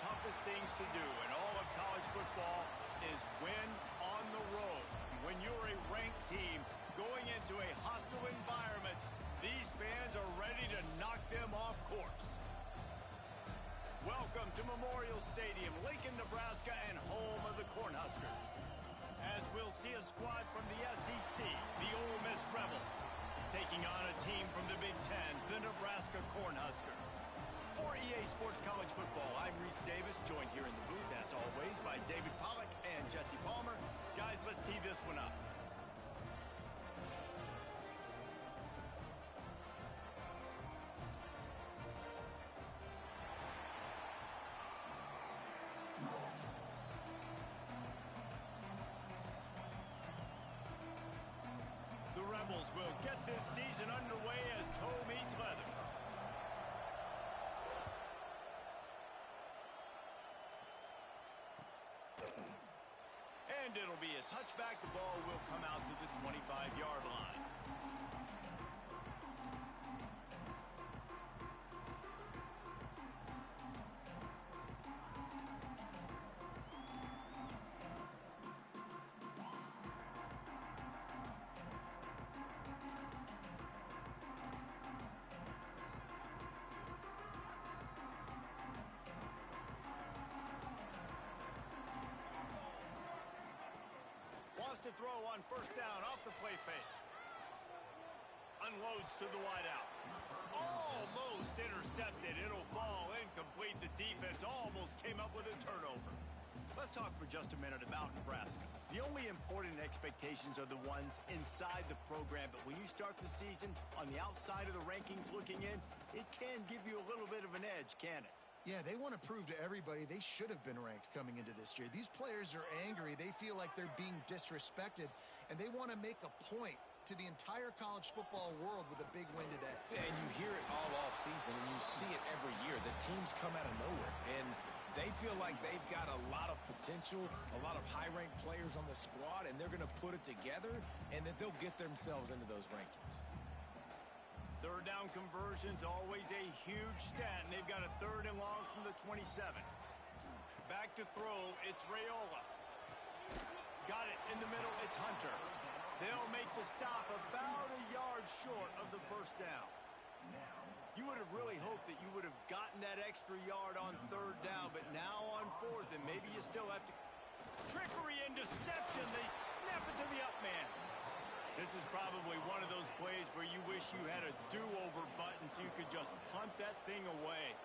toughest things to do in all of college football is win on the road. When you're a ranked team going into a hostile environment, these fans are ready to knock them off course. Welcome to Memorial Stadium, Lincoln, Nebraska, and home of the Cornhuskers. As we'll see a squad from the SEC, the Ole Miss Rebels, taking on a team from the Big Ten, the Nebraska Cornhuskers. For EA Sports College Football, I'm Reese Davis, joined here in the booth, as always, by David Pollack and Jesse Palmer. Guys, let's tee this one up. The Rebels will get this season underway as toe meets leather. And it'll be a touchback. The ball will come out to the 25-yard line. Wants to throw on first down off the play fake. Unloads to the wideout. Almost intercepted. It'll fall incomplete. The defense almost came up with a turnover. Let's talk for just a minute about Nebraska. The only important expectations are the ones inside the program, but when you start the season on the outside of the rankings looking in, it can give you a little bit of an edge, can it? Yeah, they want to prove to everybody they should have been ranked coming into this year. These players are angry. They feel like they're being disrespected, and they want to make a point to the entire college football world with a big win today. Yeah, and you hear it all off season, and you see it every year. The teams come out of nowhere, and they feel like they've got a lot of potential, a lot of high-ranked players on the squad, and they're going to put it together, and that they'll get themselves into those rankings. Third down conversion's always a huge stat, and they've got a 3rd and long from the 27. Back to throw, it's Raiola. Got it in the middle, it's Hunter. They'll make the stop about a yard short of the first down. You would have really hoped that you would have gotten that extra yard on 3rd down, but now on 4th, and maybe you still have to... Trickery and deception, they snap it to the up man. This is probably one of those plays where you wish you had a do-over button so you could just punt that thing away.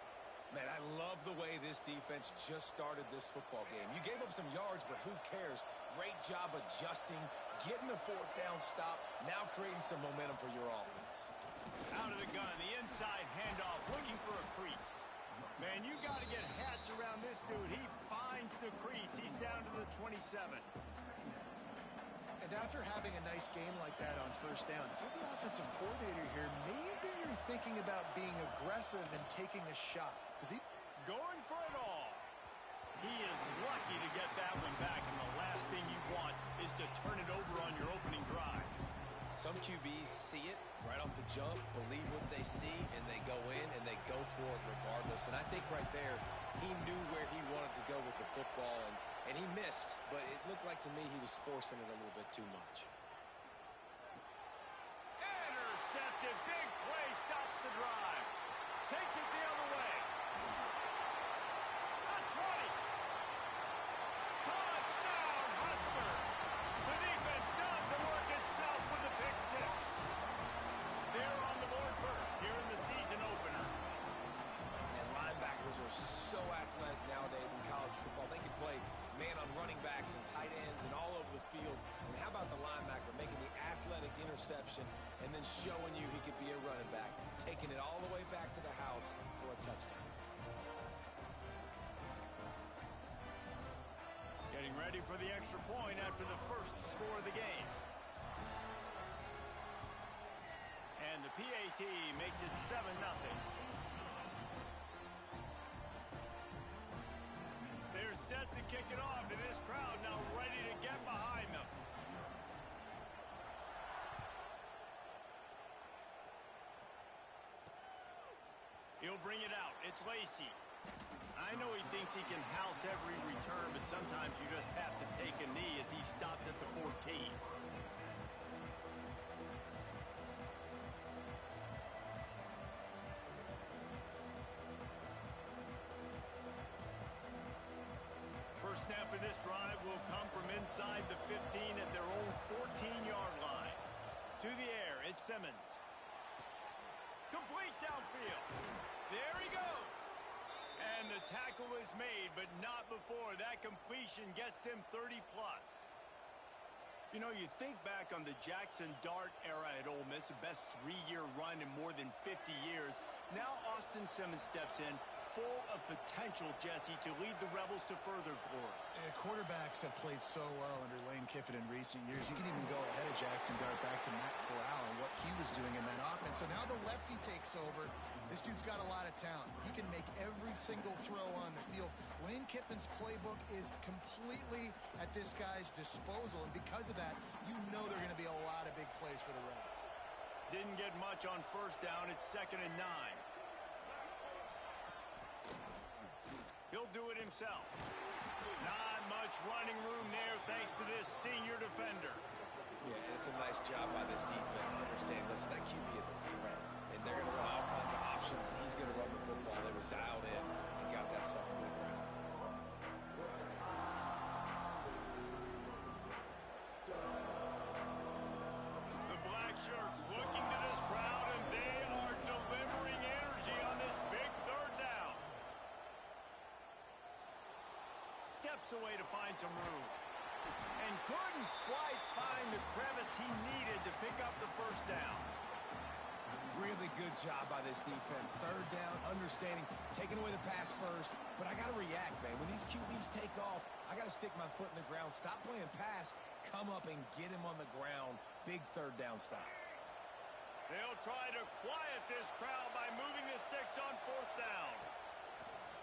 Man, I love the way this defense just started this football game. You gave up some yards, but who cares? Great job adjusting, getting the 4th down stop, now creating some momentum for your offense. Out of the gun, the inside handoff, looking for a crease. Man, you got to get Hatch around this dude. He finds the crease. He's down to the 27. And after having a nice game like that on first down, if you're the offensive coordinator here, maybe you're thinking about being aggressive and taking a shot. Is he going for it all? He is lucky to get that one back, and the last thing you want is to turn it over on your opening drive. Some QBs see it right off the jump, believe what they see, and they go in and they go for it regardless. And I think right there, he knew where he wanted to go with the football, and he missed, but it looked like to me he was forcing it a little bit too much. Intercepted, big play, stops the drive. Takes it the other way. A 20. Touchdown, Husker. The defense does the work itself with the pick 6. They're on the board first here in the season opener. And linebackers are so athletic nowadays in college football. They can play man on running backs and tight ends and all over the field. And how about the linebacker making the athletic interception and then showing you he could be a running back, taking it all the way back to the house for a touchdown. Getting ready for the extra point after the first score of the game. And the PAT makes it 7-0. They're set to kick it off, and this crowd now ready to get behind them. He'll bring it out. It's Lacey. I know he thinks he can house every return, but sometimes you just have to take a knee as he stopped at the 14. First snap of this drive will come from inside the 15 at their own 14-yard line. To the air, it's Simmons. Complete downfield. There he goes. And the tackle is made, but not before that completion gets him 30-plus. You know, you think back on the Jackson Dart era at Ole Miss, the best 3-year run in more than 50 years. Now Austin Simmons steps in, full of potential, Jesse, to lead the Rebels to further glory. Quarterbacks have played so well under Lane Kiffin in recent years. You can even go ahead of Jackson Dart back to Matt Corral and what he was doing in that offense. So now the lefty takes over. This dude's got a lot of talent. He can make every single throw on the field. Lane Kiffin's playbook is completely at this guy's disposal, and because of that, you know there are going to be a lot of big plays for the Rebels. Didn't get much on first down. It's 2nd and 9. He'll do it himself. Not much running room there thanks to this senior defender. Yeah, and it's a nice job by this defense. Understand, listen, that QB is a threat. And they're going to run all kinds of options, and he's going to run the football. They were dialed in and got that sucker to the ground. The black shirts looking to this crowd, and they are delivering energy on this big 3rd down. Steps away to find some room. And couldn't quite find the crevice he needed to pick up the first down. Really good job by this defense. 3rd down, understanding, taking away the pass first. But I got to react, man. When these QBs take off, I got to stick my foot in the ground. Stop playing pass. Come up and get him on the ground. Big 3rd down stop. They'll try to quiet this crowd by moving the sticks on 4th down.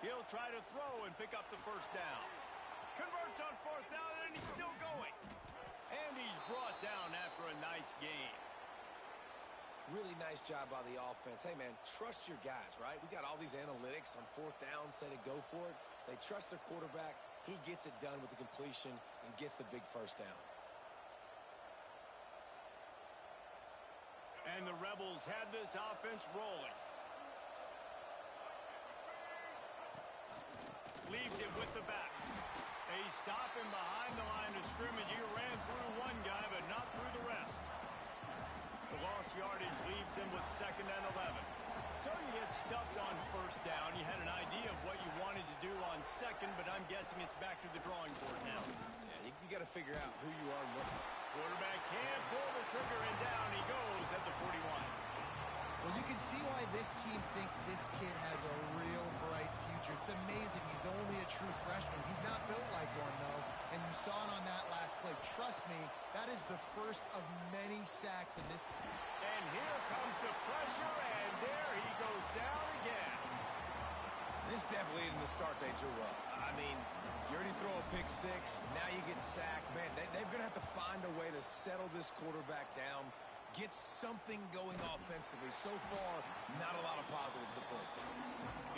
He'll try to throw and pick up the first down. Converts on 4th down, and he's still going. And he's brought down after a nice gain. Really nice job by the offense. Hey, man, trust your guys, right? We got all these analytics on 4th down, say to go for it. They trust their quarterback. He gets it done with the completion and gets the big first down. And the Rebels had this offense rolling. Leaves it with the back. They stop him behind the line of scrimmage. He ran through one guy, but not through the rest. The lost yardage leaves him with 2nd and 11. So you get stuffed on 1st down. You had an idea of what you wanted to do on 2nd, but I'm guessing it's back to the drawing board now. Yeah, you got to figure out who you are and what. Quarterback can't pull the trigger, and down he goes at the 41. Well, you can see why this team thinks this kid has a real bright future. It's amazing. He's only a true freshman. He's not built like one, though, and you saw it on that last play. Trust me, that is the first of many sacks in this. And here comes the pressure, and there he goes down again. This definitely isn't the start they drew up. I mean, you already throw a pick 6, now you get sacked. Man, they're going to have to find a way to settle this quarterback down, get something going offensively. So far, not a lot of positives to point to.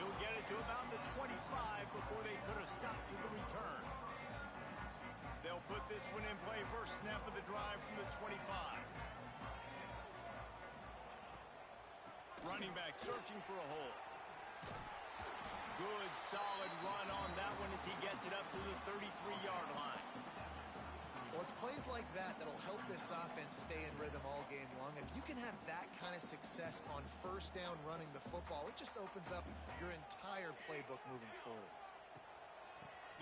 He'll get it to about the 25 before they put a stop to the return. They'll put this one in play. First snap of the drive from the 25. Running back searching for a hole. Good, solid run on that one as he gets it up to the 33-yard line. Well, it's plays like that that'll help this offense stay in rhythm all game long. If you can have that kind of success on 1st down running the football, it just opens up your entire playbook moving forward.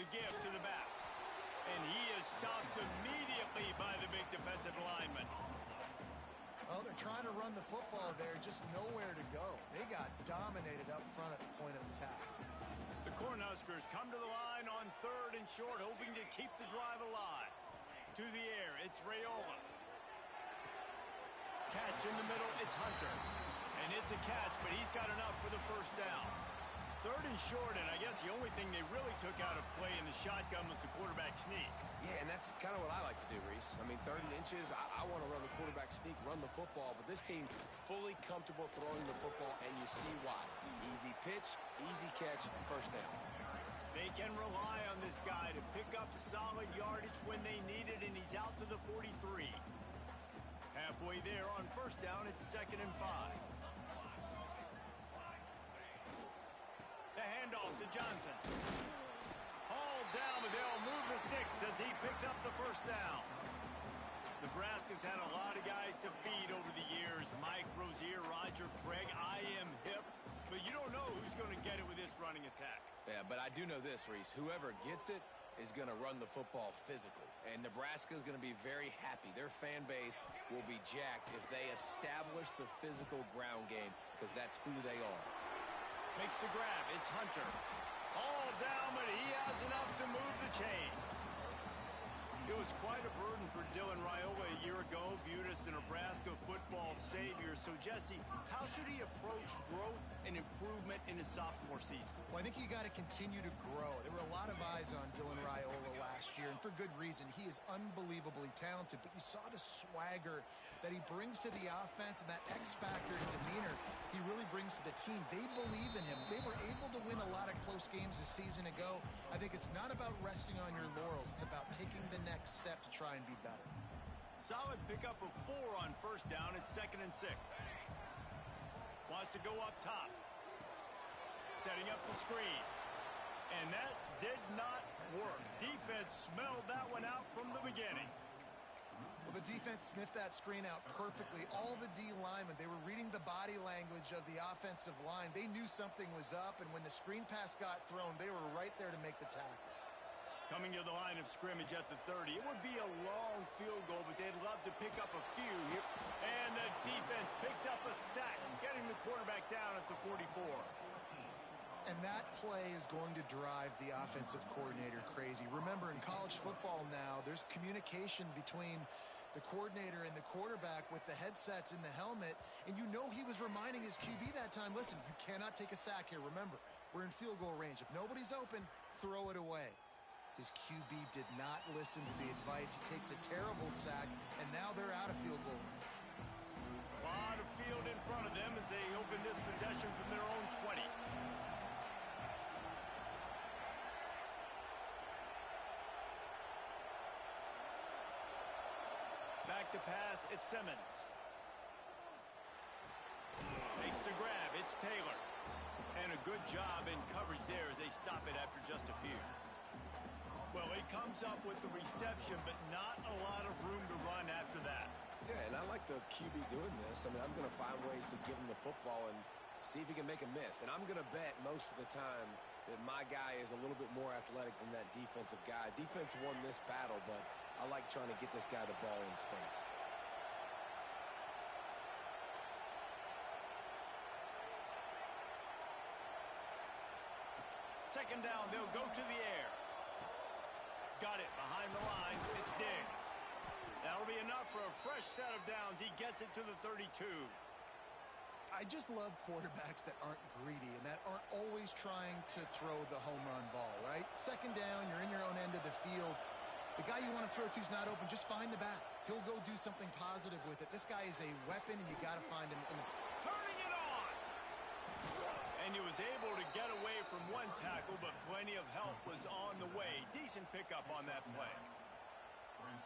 The give to the back. And he is stopped immediately by the big defensive lineman. Well, they're trying to run the football there, just nowhere to go. They got dominated up front at the point of attack. The Cornhuskers come to the line on 3rd and short, hoping to keep the drive alive. To the air, it's Raiola. Catch in the middle, it's Hunter. And it's a catch, but he's got enough for the first down. 3rd and short, and I guess the only thing they really took out of play in the shotgun was the quarterback sneak. Yeah, and that's kind of what I like to do, Reese. I mean, 3rd and inches, I want to run the quarterback sneak, run the football, but this team fully comfortable throwing the football, and you see why. Easy pitch, easy catch, first down. They can rely on this guy to pick up solid yardage when they need it, and he's out to the 43. Halfway there on first down, it's 2nd and 5. The handoff to Johnson. Hauled down, but they'll move the sticks as he picks up the first down. Nebraska's had a lot of guys to feed over the years. Mike Rozier, Roger Craig, I.M. Hip. But you don't know who's going to get it with this running attack. Yeah, but I do know this, Reese. Whoever gets it is going to run the football physical. And Nebraska is going to be very happy. Their fan base will be jacked if they establish the physical ground game, because that's who they are. Makes the grab. It's Hunter. All down, but he has enough to move the chains. It was quite a burden for Dylan Raiola a year ago, viewed as the Nebraska football savior. So, Jesse, how should he approach growth and improvement in his sophomore season? Well, I think you got to continue to grow. There were a lot of eyes on Dylan Raiola last year, and for good reason. He is unbelievably talented, but you saw the swagger that he brings to the offense and that X factor and demeanor he really brings to the team. They believe in him. They were able to win a lot of close games a season ago. I think it's not about resting on your laurels. It's about taking the next step to try and be better. Solid pickup of 4 on first down. It's 2nd and 6. Wants to go up top. Setting up the screen. And that did not work. Defense smelled that one out from the beginning. Well, the defense sniffed that screen out perfectly. All the D linemen, they were reading the body language of the offensive line. They knew something was up, and when the screen pass got thrown, they were right there to make the tackle. Coming to the line of scrimmage at the 30. It would be a long field goal, but they'd love to pick up a few here. And the defense picks up a sack, getting the quarterback down at the 44. And that play is going to drive the offensive coordinator crazy. Remember, in college football now, there's communication between the coordinator and the quarterback with the headsets in the helmet, and you know he was reminding his QB that time, listen, you cannot take a sack here. Remember, we're in field goal range. If nobody's open, throw it away. His QB did not listen to the advice. He takes a terrible sack, and now they're out of field goal range. A lot of field in front of them as they open this possession from their own 20. Back to pass, it's Simmons. Makes the grab, it's Taylor. And a good job in coverage there as they stop it after just a few. Well, he comes up with the reception, but not a lot of room to run after that. Yeah, and I like the QB doing this. I mean, I'm going to find ways to give him the football and see if he can make a miss. And I'm going to bet most of the time that my guy is a little bit more athletic than that defensive guy. Defense won this battle, but I like trying to get this guy the ball in space. Second down, they'll go to the air. Got it behind the line. It's Diggs. That'll be enough for a fresh set of downs. He gets it to the 32. I just love quarterbacks that aren't greedy and that aren't always trying to throw the home run ball, right? Second down, you're in your own end of the field. The guy you want to throw to is not open. Just find the back. He'll go do something positive with it. This guy is a weapon, and you got to find him. Turning it on! And he was able to get away from one tackle, but plenty of help was on the way. Decent pickup on that play.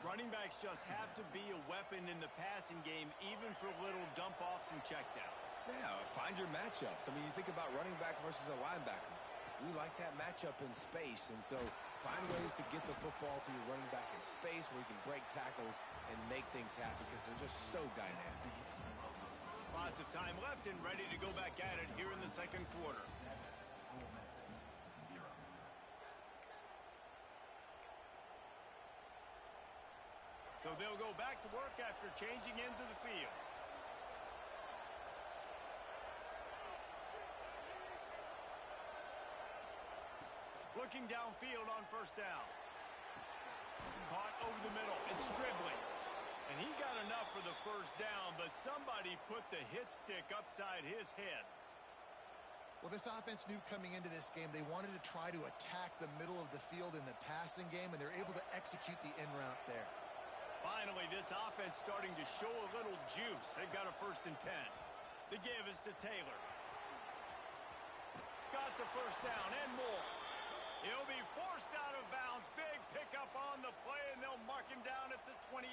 Running backs just have to be a weapon in the passing game, even for little dump-offs and checkdowns. Yeah, find your matchups. I mean, you think about running back versus a linebacker. We like that matchup in space, and so find ways to get the football to your running back in space where you can break tackles and make things happen because they're just so dynamic. Lots of time left and ready to go back at it here in the second quarter. So they'll go back to work after changing into the field. Looking downfield on first down. Caught over the middle. It's Stribling. And he got enough for the first down, but somebody put the hit stick upside his head. Well, this offense knew coming into this game they wanted to try to attack the middle of the field in the passing game, and they're able to execute the in route there. Finally, this offense starting to show a little juice. They've got a 1st and 10. The give is to Taylor. Got the first down and more. He'll be forced out of bounds. Big pickup on the play, and they'll mark him down at the 28.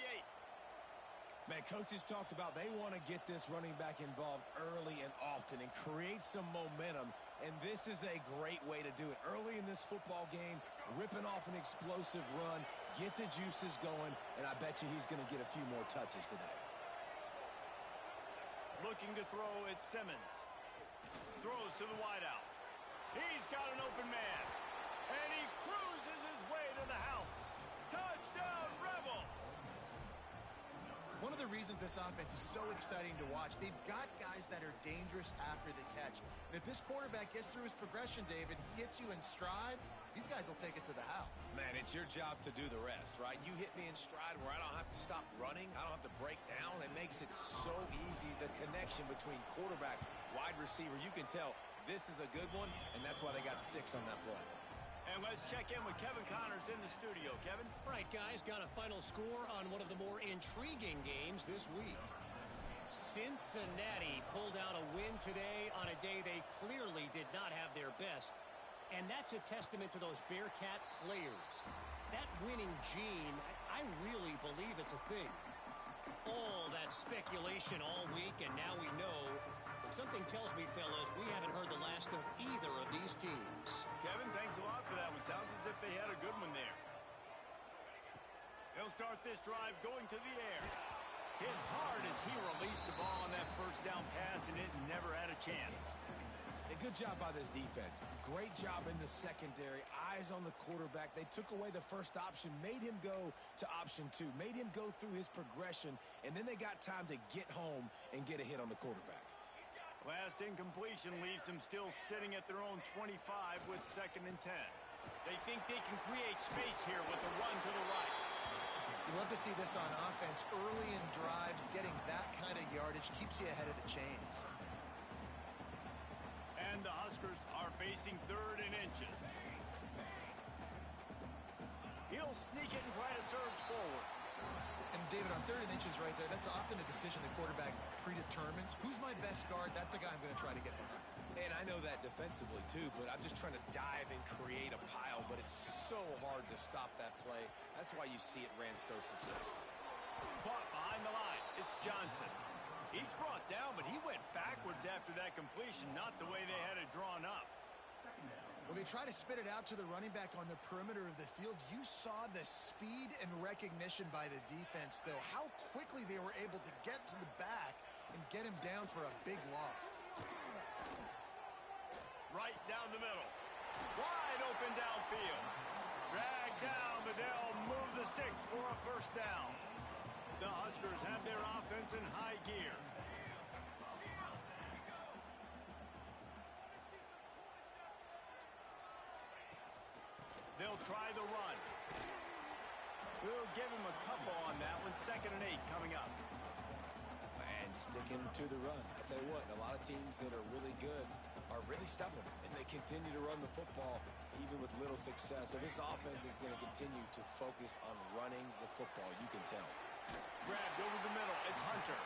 Man, coaches talked about they want to get this running back involved early and often and create some momentum, and this is a great way to do it. Early in this football game, ripping off an explosive run, get the juices going, and I bet you he's going to get a few more touches today. Looking to throw, it's Simmons. Throws to the wideout. He's got an open man, and he cruises his way to the house. Touchdown, Rebels! One of the reasons this offense is so exciting to watch, they've got guys that are dangerous after the catch. And if this quarterback gets through his progression, David, he hits you in stride, these guys will take it to the house. Man, it's your job to do the rest, right? You hit me in stride where I don't have to stop running. I don't have to break down. It makes it so easy, the connection between quarterback, wide receiver. You can tell this is a good one, and that's why they got 6 on that play. And let's check in with Kevin Connors in the studio. Kevin? All right, guys, got a final score on one of the more intriguing games this week. Cincinnati pulled out a win today on a day they clearly did not have their best. And that's a testament to those Bearcat players. That winning gene, I really believe it's a thing. All that speculation all week, and now we know. But something tells me, fellas, we haven't heard the last of either of these teams. Kevin, thanks a lot for that one. Sounds as if they had a good one there. He'll start this drive going to the air. Hit hard as he released the ball on that first down pass, and it never had a chance. A good job by this defense. Great job in the secondary. Eyes on the quarterback. They took away the first option, made him go to option 2, made him go through his progression, and then they got time to get home and get a hit on the quarterback. Last incompletion leaves them still sitting at their own 25 with 2nd and 10. They think they can create space here with a run to the right. You love to see this on offense. Early in drives, getting that kind of yardage keeps you ahead of the chains. And the Huskers are facing 3rd and inches. He'll sneak it and try to surge forward. And David, on 3rd and inches right there, that's often a decision the quarterback predetermines. Who's my best guard? That's the guy I'm going to try to get behind. And I know that defensively too, but I'm just trying to dive and create a pile, but it's so hard to stop that play. That's why you see it ran so successful. Caught behind the line. It's Johnson. He's brought down, but he went backwards after that completion, not the way they had it drawn up. Well, they try to spit it out to the running back on the perimeter of the field. You saw the speed and recognition by the defense, though. How quickly they were able to get to the back and get him down for a big loss. Right down the middle. Wide open downfield. Drag down, but they'll move the sticks for a first down. The Huskers have their offense in high gear. They'll try the run. We'll give him a couple on that one. 2nd and 8 coming up. And sticking to the run. I tell you what, a lot of teams that are really good are really stubborn, and they continue to run the football even with little success. So this offense is going to continue to focus on running the football. You can tell. Grabbed over the middle. It's Hunter.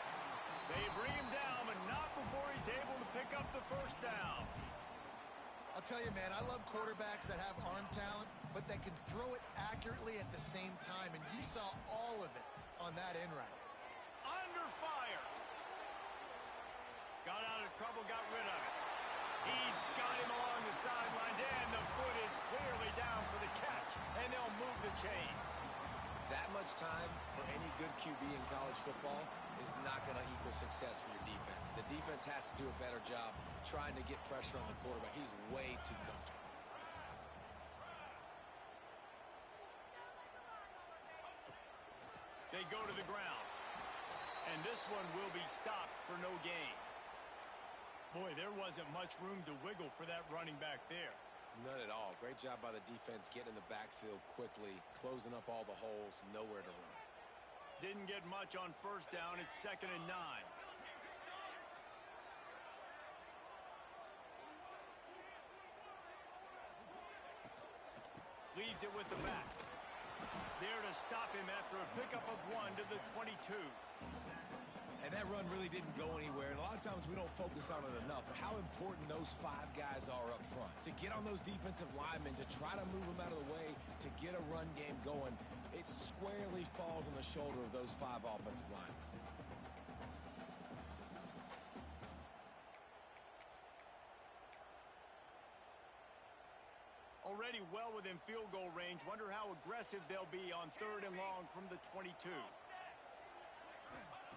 They bring him down, but not before he's able to pick up the first down. I'll tell you, man, I love quarterbacks that have arm talent, but that can throw it accurately at the same time, and you saw all of it on that in route. Under fire. Got out of trouble, got rid of it. He's got him along the sidelines, and the foot is clearly down for the catch, and they'll move the chains. That much time for any good QB in college football is not going to equal success for your defense. The defense has to do a better job trying to get pressure on the quarterback. He's way too comfortable. They go to the ground. And this one will be stopped for no gain. Boy, there wasn't much room to wiggle for that running back there. None at all. Great job by the defense getting in the backfield quickly, closing up all the holes, nowhere to run. Didn't get much on first down. It's 2nd and 9. Leaves it with the back. There to stop him after a pickup of 1 to the 22. And that run really didn't go anywhere. And a lot of times we don't focus on it enough. But how important those 5 guys are up front. To get on those defensive linemen, to try to move them out of the way, to get a run game going, it squarely falls on the shoulder of those 5 offensive linemen. Already well within field goal range. Wonder how aggressive they'll be on 3rd and long from the 22.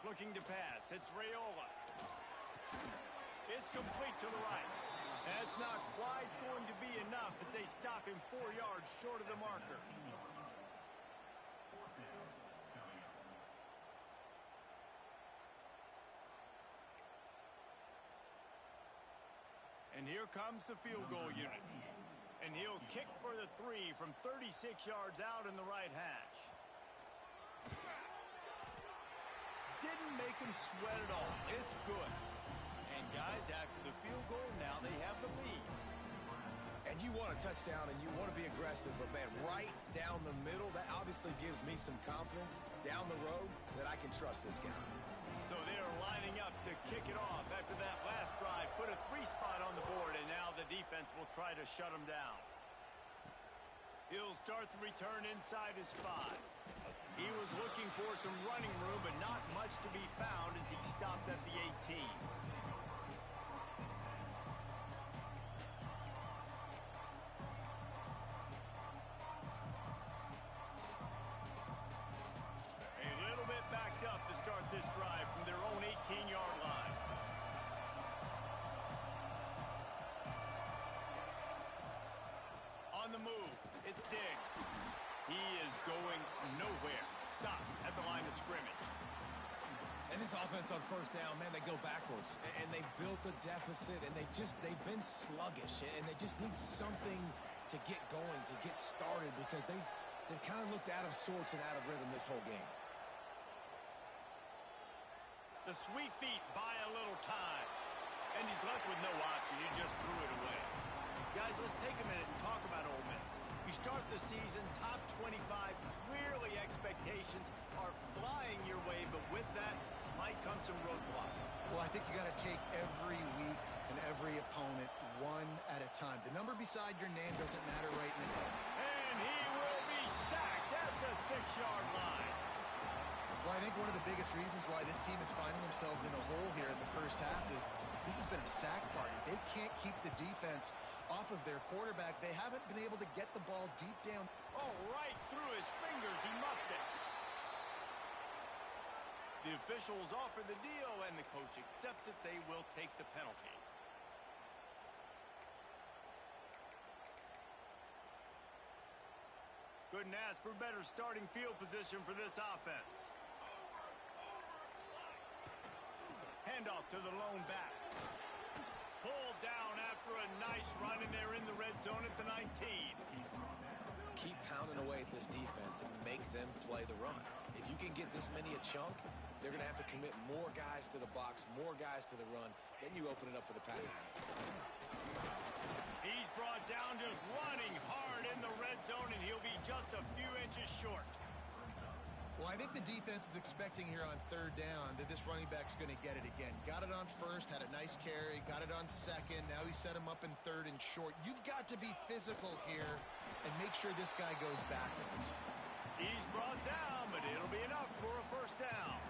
Looking to pass. It's Raiola. It's complete to the right. That's not quite going to be enough as they stop him 4 yards short of the marker. And here comes the field goal unit. And he'll kick for the 3 from 36 yards out in the right hash. Didn't make him sweat at all. It's good. And guys, after the field goal, now they have the lead. And you want a touchdown and you want to be aggressive, but man, right down the middle, that obviously gives me some confidence down the road that I can trust this guy. So they're lining up to kick it off after that last drive. Put a 3 spot on the board, and now the defense will try to shut him down. He'll start the return inside his 5. He was looking for some running room, but not much to be found as he stopped at the 18. A little bit backed up to start this drive from their own 18-yard line. On the move, it's Diggs. He is going nowhere. Stop at the line of scrimmage. And this offense on 1st down, man, they go backwards. And they built a deficit, and they've been sluggish. And they just need something to get going, to get started, because they've kind of looked out of sorts and out of rhythm this whole game. The sweet feet buy a little time. And he's left with no option. He just threw it away. Guys, let's take a minute and talk about Ole Miss. You start the season top 25. Clearly expectations are flying your way, but with that might come some roadblocks. Well, I think you got to take every week and every opponent one at a time. The number beside your name doesn't matter right now. And he will be sacked at the 6-yard line. Well, I think one of the biggest reasons why this team is finding themselves in a hole here in the first half is this has been a sack party. They can't keep the defense off of their quarterback. They haven't been able to get the ball deep down. Oh, right through his fingers. He muffed it. The officials offer the deal, and the coach accepts it. They will take the penalty. Couldn't ask for better starting field position for this offense. Handoff to the lone back. Pulled down after a nice run, and they're in the red zone at the 19. Keep pounding away at this defense and make them play the run. If you can get this many a chunk, they're going to have to commit more guys to the box, more guys to the run. Then you open it up for the passing. He's brought down just running hard in the red zone, and he'll be just a few inches short. Well, I think the defense is expecting here on 3rd down that this running back's going to get it again. Got it on 1st, had a nice carry, got it on 2nd. Now he set him up in 3rd and short. You've got to be physical here and make sure this guy goes backwards. He's brought down, but it'll be enough for a 1st down.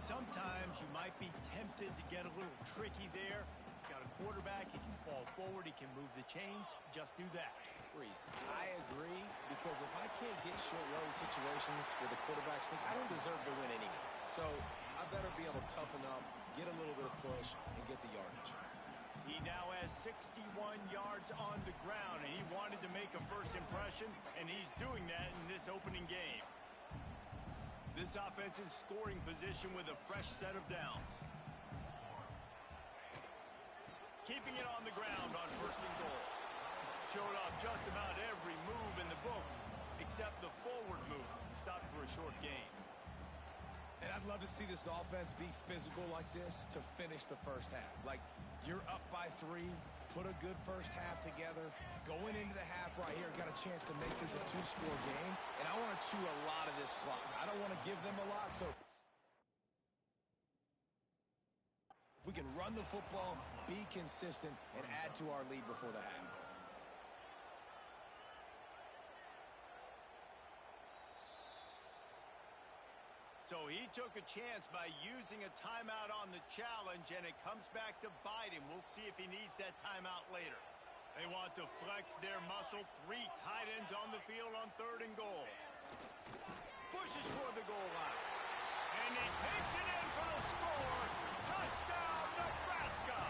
Sometimes you might be tempted to get a little tricky there. Got a quarterback, he can fall forward, he can move the chains. Just do that. Reese, I agree, because if I can't get short road situations with a quarterback sneak, I don't deserve to win anyways. So I better be able to toughen up, get a little bit of push, and get the yardage. He now has 61 yards on the ground, and he wanted to make a first impression, and he's doing that in this opening game. This offense in scoring position with a fresh set of downs. Keeping it on the ground on 1st and goal. Showed off just about every move in the book, except the forward move. Stopped for a short gain. And I'd love to see this offense be physical like this to finish the 1st half. Like, you're up by 3, put a good first half together. Going into the half right here, got a chance to make this a two-score game, and I want to chew a lot of this clock. I don't want to give them a lot, so if we can run the football, be consistent, and add to our lead before the half. So he took a chance by using a timeout on the challenge, and it comes back to bite him. We'll see if he needs that timeout later. They want to flex their muscle. 3 tight ends on the field on 3rd and goal. Pushes for the goal line. And he takes it in for the score. Touchdown, Nebraska!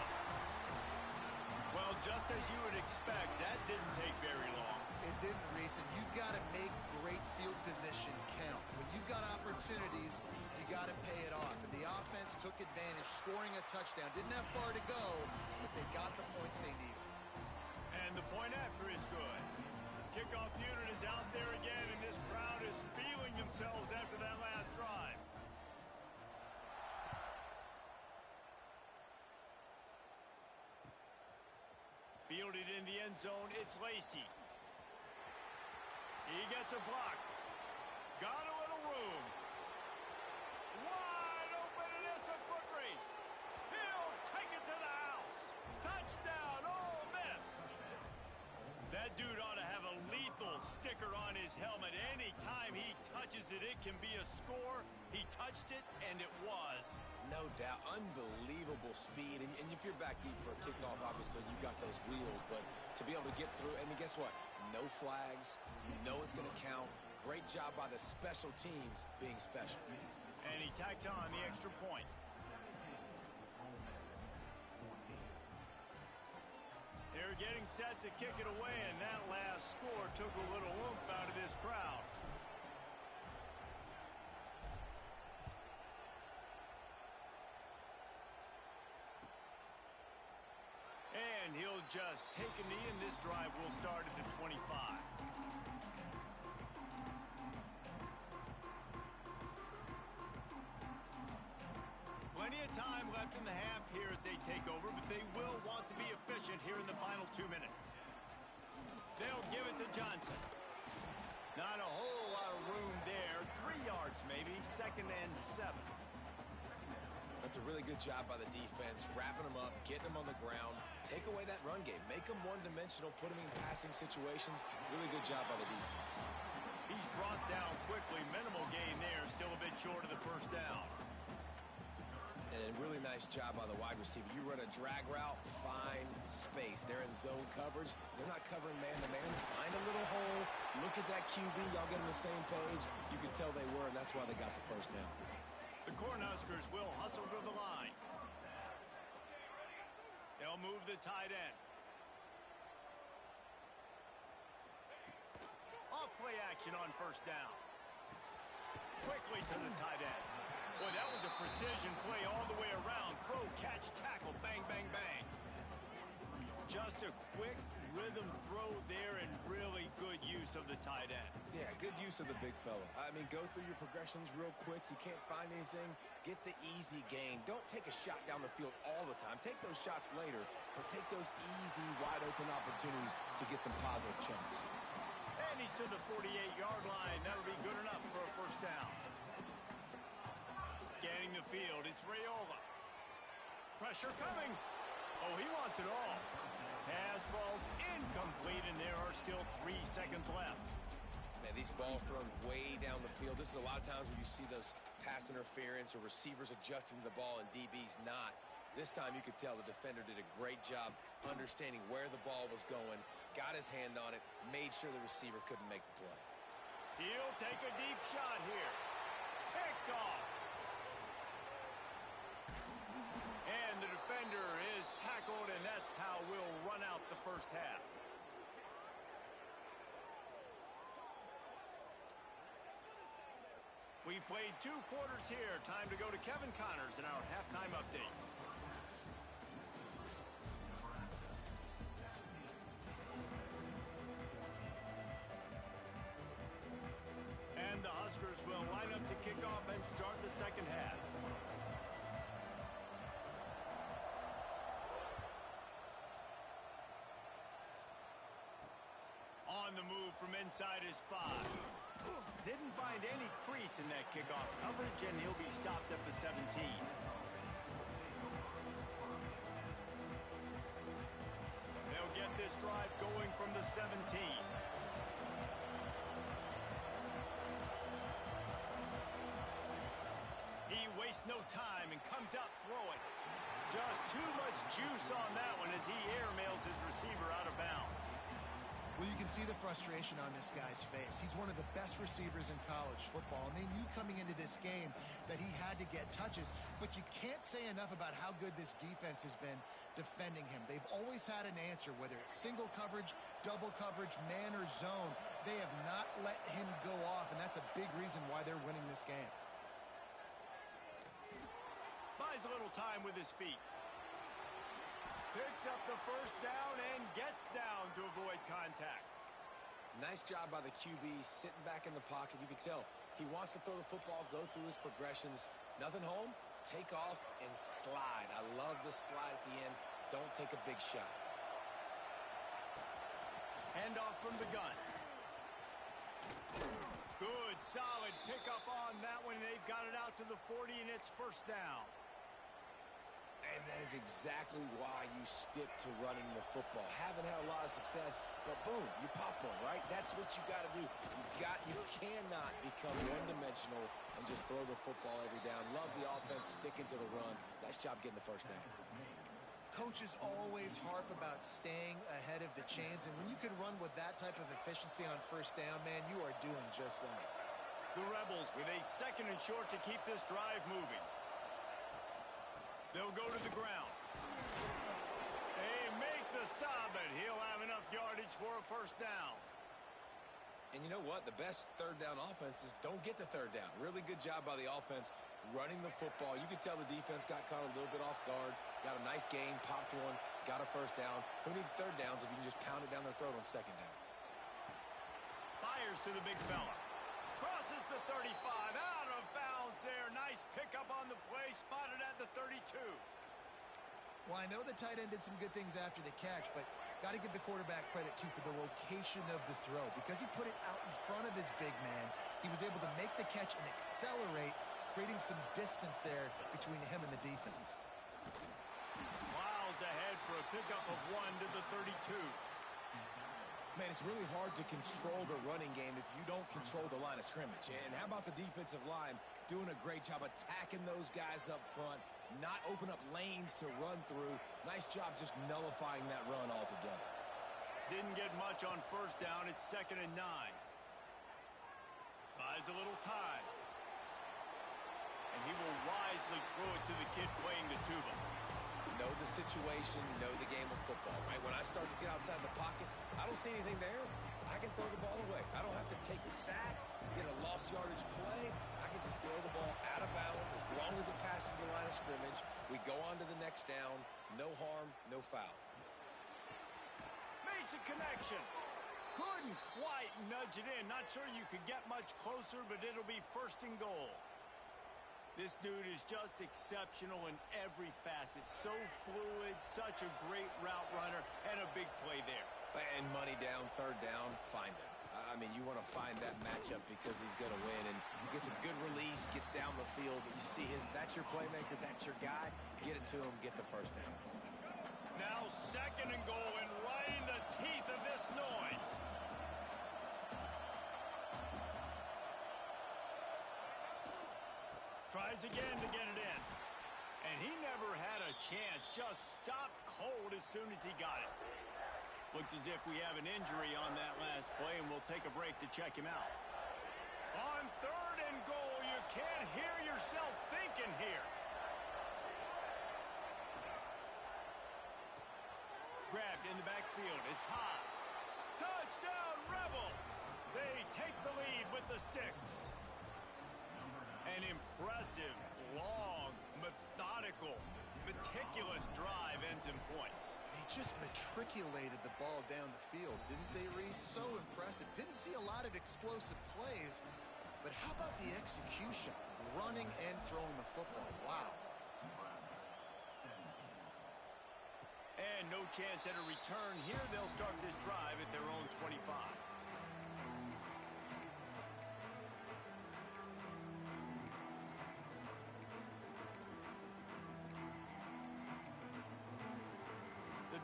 Well, just as you would expect, that didn't take very long. It didn't, Reese, and you've got to make great field position count. When you've got opportunities, you got to pay it off. And the offense took advantage, scoring a touchdown. Didn't have far to go, but they got the points they needed. And the point after is good. Kickoff unit is out there again, and this crowd is feeling themselves after that last drive. Fielded in the end zone, it's Lacy. He gets a block. Got a little room. Wide open, and it's a foot race. He'll take it to the house. Touchdown, Ole Miss. That dude ought to have a lethal sticker on his helmet. Anytime he touches it, it can be a score. He touched it, and it was. No doubt. Unbelievable speed. And if you're back deep for a kickoff, obviously you've got those wheels. But to be able to get through, and guess what? No flags. You know it's going to count. Great job by the special teams being special. And he tacked on the extra point. They're getting set to kick it away, and that last score took a little oomph out of this crowd. And he'll just take a knee, and this drive will start at the 25. Plenty of time left in the half here as they take over, but they will want to be efficient here in the final 2 minutes. They'll give it to Johnson. Not a whole lot of room there. 3 yards maybe, 2nd and 7. That's a really good job by the defense, wrapping them up, getting them on the ground, take away that run game, make them one-dimensional, put them in passing situations. Really good job by the defense. He's brought down quickly. Minimal gain there, still a bit short of the first down. And a really nice job by the wide receiver. You run a drag route, find space. They're in zone coverage. They're not covering man-to-man. Find a little hole. Look at that QB. Y'all get on the same page. You can tell they were, and that's why they got the first down. The Cornhuskers will hustle to the line. They'll move the tight end. Off play action on first down. Quickly to the tight end. Boy, that was a precision play all the way around. Throw, catch, tackle, bang, bang, bang. Just a quick rhythm throw there and really good use of the tight end. Yeah, good use of the big fella. I mean, go through your progressions real quick. You can't find anything. Get the easy gain. Don't take a shot down the field all the time. Take those shots later, but take those easy, wide-open opportunities to get some positive chunks. And he's to the 48-yard line. That'll be good enough for a first down. Scanning the field, it's Raiola. Pressure coming. Oh, he wants it all. Pass falls incomplete, and there are still 3 seconds left. Man, these balls thrown way down the field. This is a lot of times where you see those pass interference or receivers adjusting to the ball and DBs not. This time you could tell the defender did a great job understanding where the ball was going, got his hand on it, made sure the receiver couldn't make the play. He'll take a deep shot here. Picked off. And the defender is tackled, and that's how we'll run out the first half. We've played 2 quarters here. Time to go to Kevin Connors in our halftime update. And the Huskers will line up to kick off and start the second half. on the move from inside his 5. Didn't find any crease in that kickoff coverage, and he'll be stopped at the 17. They'll get this drive going from the 17. He wastes no time and comes out throwing. Just too much juice on that one as he airmails his receiver out of bounds. Well, you can see the frustration on this guy's face. He's one of the best receivers in college football, and they knew coming into this game that he had to get touches, but you can't say enough about how good this defense has been defending him. They've always had an answer, whether it's single coverage, double coverage, man or zone. They have not let him go off, and that's a big reason why they're winning this game. Buys a little time with his feet. Picks up the first down and gets down to avoid contact. Nice job by the QB sitting back in the pocket. You can tell he wants to throw the football, go through his progressions. Nothing home, take off and slide. I love the slide at the end. Don't take a big shot. Handoff from the gun. Good, solid pickup on that one. They've got it out to the 40, and it's first down. And that is exactly why you stick to running the football. Haven't had a lot of success, but boom, you pop one, right? That's what you got to do. You cannot become one-dimensional and just throw the football every down. Love the offense, sticking to the run. Nice job getting the first down. Coaches always harp about staying ahead of the chains, and when you can run with that type of efficiency on first down, man, you are doing just that. The Rebels with a 2nd and short to keep this drive moving. They'll go to the ground. They make the stop, but he'll have enough yardage for a first down. And you know what? The best third down offenses don't get the third down. Really good job by the offense running the football. You could tell the defense got caught a little bit off guard. Got a nice gain, popped one, got a first down. Who needs third downs if you can just pound it down their throat on 2nd down? Fires to the big fella. Crosses the 35. Out of bounds there. Nice pickup on the play. Spotted at the 32. Well, I know the tight end did some good things after the catch, but got to give the quarterback credit, too, for the location of the throw. Because he put it out in front of his big man, he was able to make the catch and accelerate, creating some distance there between him and the defense. Miles ahead for a pickup of 1 to the 32. Man, it's really hard to control the running game if you don't control the line of scrimmage. And how about the defensive line doing a great job attacking those guys up front, not open up lanes to run through. Nice job just nullifying that run altogether. Didn't get much on first down. It's 2nd and 9. Buys a little time. And he will wisely throw it to the kid playing the tuba. Know the situation, know the game of football, right? When I start to get outside the pocket, I don't see anything there. I can throw the ball away. I don't have to take a sack, get a lost yardage play. I can just throw the ball out of bounds as long as it passes the line of scrimmage. We go on to the next down. No harm, no foul. Makes a connection. Couldn't quite nudge it in. Not sure you could get much closer, but it'll be 1st and goal. This dude is just exceptional in every facet. So fluid, such a great route runner, and a big play there. And money down, 3rd down, find him. I mean, you want to find that matchup because he's going to win. And gets a good release, gets down the field. You see that's your playmaker, that's your guy. Get it to him, get the first down. Now 2nd and goal, and right in the teeth of this noise. Tries again to get it in. And he never had a chance. Just stopped cold as soon as he got it. Looks as if we have an injury on that last play, and we'll take a break to check him out. On 3rd and goal, you can't hear yourself thinking here. Grabbed in the backfield. It's Haas. Touchdown, Rebels! They take the lead with the 6. An impressive, long, methodical, meticulous drive ends in points. They just matriculated the ball down the field, didn't they, Reese? So impressive. Didn't see a lot of explosive plays, but how about the execution? Running and throwing the football. Wow. And no chance at a return here. They'll start this drive at their own 25.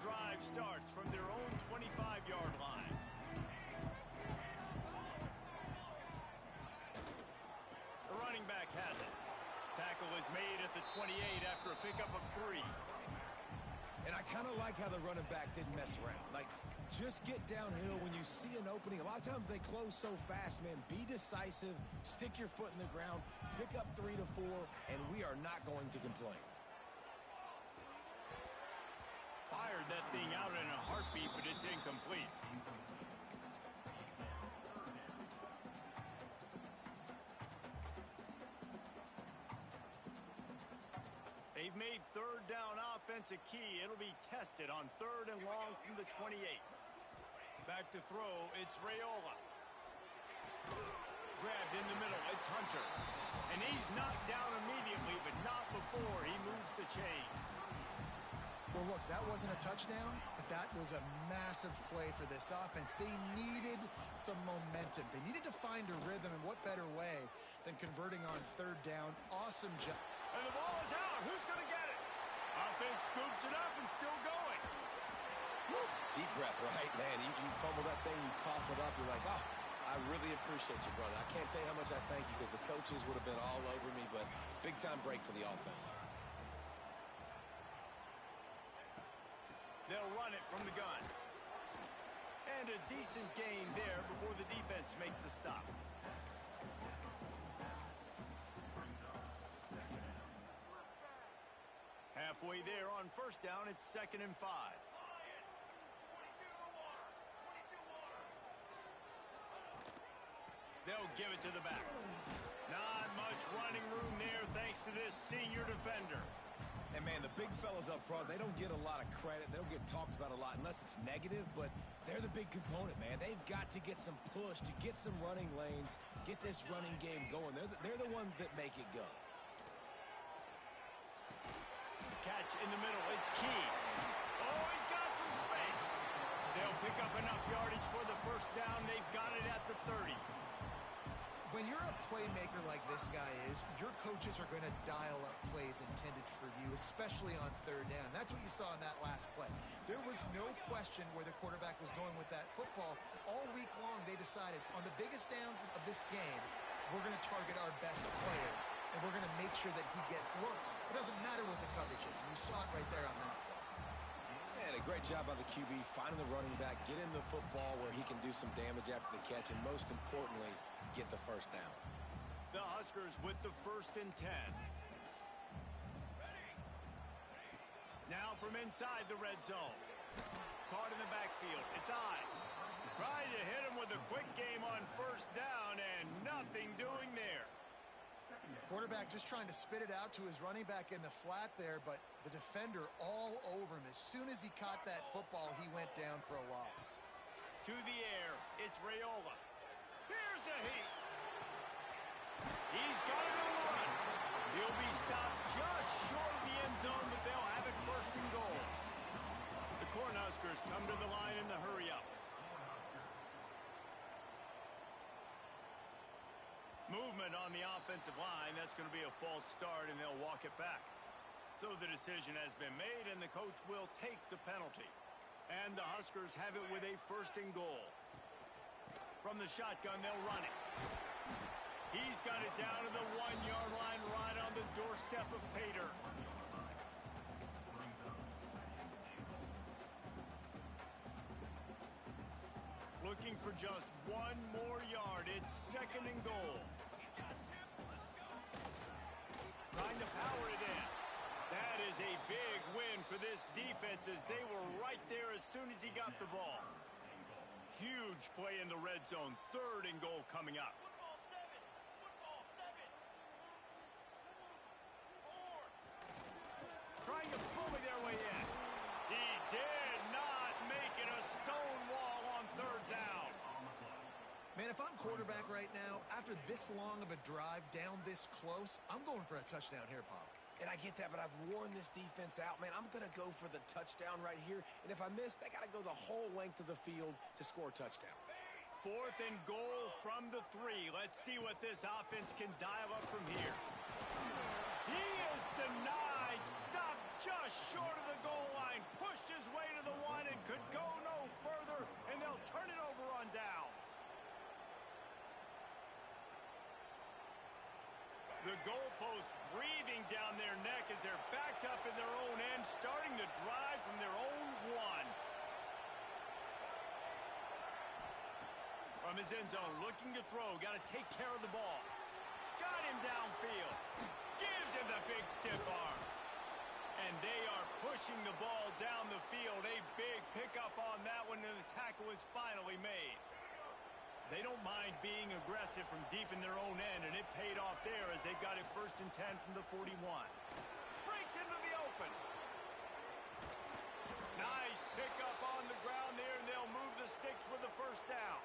drive starts from their own 25-yard line. The running back has it. Tackle is made at the 28 after a pickup of 3. And I kind of like how the running back didn't mess around. Like, just get downhill when you see an opening. A lot of times they close so fast, man. Be decisive, stick your foot in the ground, pick up 3 to 4, and we are not going to complain. Fired that thing out in a heartbeat, but it's incomplete. They've made third down offense a key. It'll be tested on 3rd and long from the 28. Back to throw, it's Raiola. Grabbed in the middle, it's Hunter. And he's knocked down immediately, but not before he moves the chains. Well, look, that wasn't a touchdown, but that was a massive play for this offense. They needed some momentum. They needed to find a rhythm, and what better way than converting on 3rd down. Awesome job. And the ball is out. Who's going to get it? Offense scoops it up and still going. Woo. Deep breath, right, man? You fumble that thing, you cough it up, you're like, oh, I really appreciate you, brother. I can't tell you how much I thank you because the coaches would have been all over me, but big-time break for the offense. They'll run it from the gun. And a decent gain there before the defense makes the stop. Halfway there on 1st down, it's 2nd and 5. They'll give it to the back. Not much running room there thanks to this senior defender. And, man, the big fellas up front, they don't get a lot of credit. They don't get talked about a lot unless it's negative, but they're the big component, man. They've got to get some push to get some running lanes, get this running game going. They're the ones that make it go. Catch in the middle. It's Key. Oh, he's got some space. They'll pick up enough yardage for the 1st down. They've got it at the 30. When you're a playmaker like this guy is, your coaches are going to dial up plays intended for you, especially on 3rd down. That's what you saw in that last play. There was no question where the quarterback was going with that football. All week long, they decided on the biggest downs of this game, we're going to target our best player, and we're going to make sure that he gets looks. It doesn't matter what the coverage is, and you saw it right there on that play. And a great job by the QB finding the running back, get him the football where he can do some damage after the catch, and most importantly, get the 1st down. The Huskers with the 1st and 10. Now from inside the red zone. Caught in the backfield. It's Ives. Trying to hit him with a quick game on 1st down, and nothing doing there. Quarterback just trying to spit it out to his running back in the flat there, but the defender all over him. As soon as he caught that football, he went down for a loss. To the air, it's Raiola. Here's a heat. He's got it on the run. He'll be stopped just short of the end zone, but they'll have it 1st and goal. The Cornhuskers come to the line in the hurry-up. Movement on the offensive line. That's going to be a false start, and they'll walk it back. So the decision has been made, and the coach will take the penalty. And the Huskers have it with a 1st and goal. From the shotgun, they'll run it. He's got it down to the 1-yard line, right on the doorstep of Pater. Looking for just 1 more yard. It's 2nd and goal. Trying to power it in. That is a big win for this defense as they were right there as soon as he got the ball. Huge play in the red zone. 3rd and goal coming up. Trying to bully their way in. He did not make it a stone wall on 3rd down. Man, if I'm quarterback right now, after this long of a drive down this close, I'm going for a touchdown here, Pop. And I get that, but I've worn this defense out. Man, I'm going to go for the touchdown right here. And if I miss, they got to go the whole length of the field to score a touchdown. 4th and goal from the 3. Let's see what this offense can dial up from here. He is denied. Stopped Just short of the goal line, pushed his way to the one and could go no further, and they'll turn it over on downs. The goalpost breathing down their neck as they're backed up in their own end, starting to drive from their own one. From his end zone, looking to throw, got to take care of the ball. Got him downfield. Gives him the big stiff arm. And they are pushing the ball down the field. A big pickup on that one, and the tackle is finally made. They don't mind being aggressive from deep in their own end, and it paid off there as they got it 1st and 10 from the 41. Breaks into the open. Nice pickup on the ground there, and they'll move the sticks with the 1st down.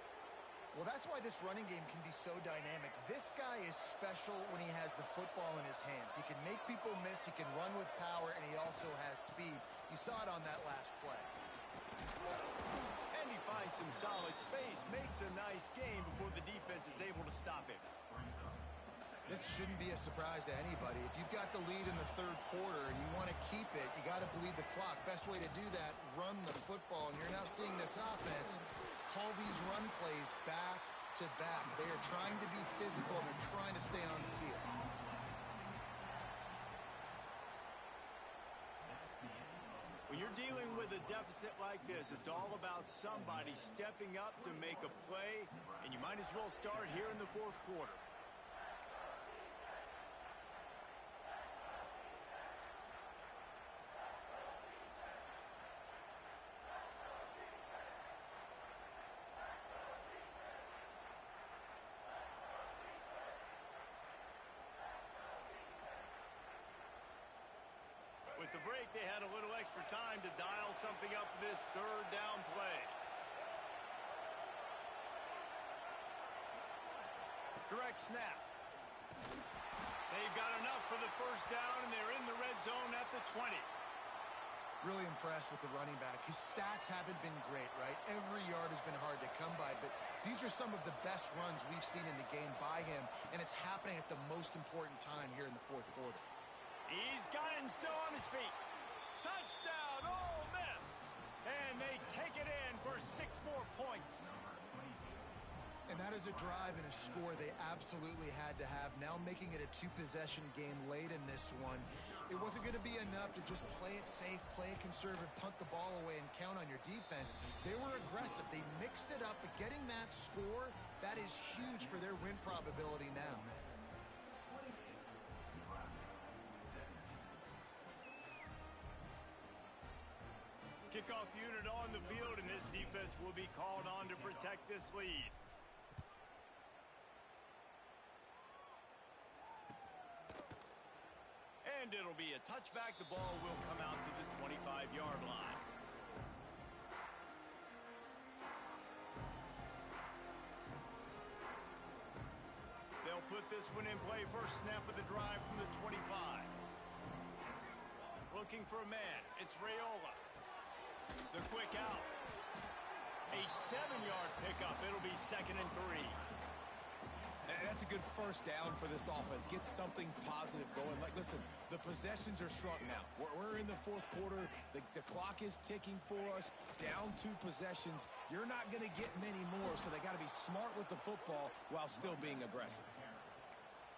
Well, that's why this running game can be so dynamic. This guy is special when he has the football in his hands. He can make people miss, he can run with power, and he also has speed. You saw it on that last play. And he finds some solid space, makes a nice game before the defense is able to stop him. This shouldn't be a surprise to anybody. If you've got the lead in the 3rd quarter and you want to keep it, you got to bleed the clock. Best way to do that, run the football. And you're now seeing this offense call these run plays back to back. They are trying to be physical, and they're trying to stay on the field. When you're dealing with a deficit like this, it's all about somebody stepping up to make a play, and you might as well start here in the 4th quarter. With the break, they had a little extra time to dial something up for this 3rd down play. Direct snap. They've got enough for the 1st down, and they're in the red zone at the 20. Really impressed with the running back. His stats haven't been great, right? Every yard has been hard to come by, but these are some of the best runs we've seen in the game by him, and it's happening at the most important time here in the 4th quarter. He's got it still on his feet. Touchdown, Ole Miss. And they take it in for 6 more points. And that is a drive and a score they absolutely had to have. Now making it a 2-possession game late in this one. It wasn't going to be enough to just play it safe, play it conservative, punt the ball away, and count on your defense. They were aggressive. They mixed it up, but getting that score, that is huge for their win probability now. Kickoff unit on the field, and this defense will be called on to protect this lead. And it'll be a touchback. The ball will come out to the 25-yard line. They'll put this one in play. 1st snap of the drive from the 25. Looking for a man. It's Raiola. The quick out. A 7-yard pickup. It'll be 2nd and 3. That's a good 1st down for this offense. Get something positive going. Like, listen, the possessions are shrunk now. We're in the 4th quarter. The clock is ticking for us. Down 2 possessions. You're not going to get many more, so they got to be smart with the football while still being aggressive.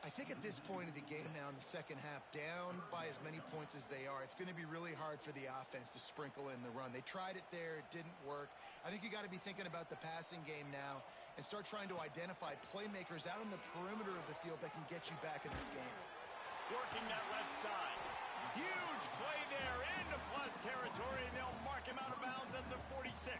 I think at this point of the game now in the 2nd half, down by as many points as they are, it's going to be really hard for the offense to sprinkle in the run. They tried it there. It didn't work. I think you got to be thinking about the passing game now and start trying to identify playmakers out on the perimeter of the field that can get you back in this game. Working that left side. Huge play there into plus territory, and they'll mark him out of bounds at the 46.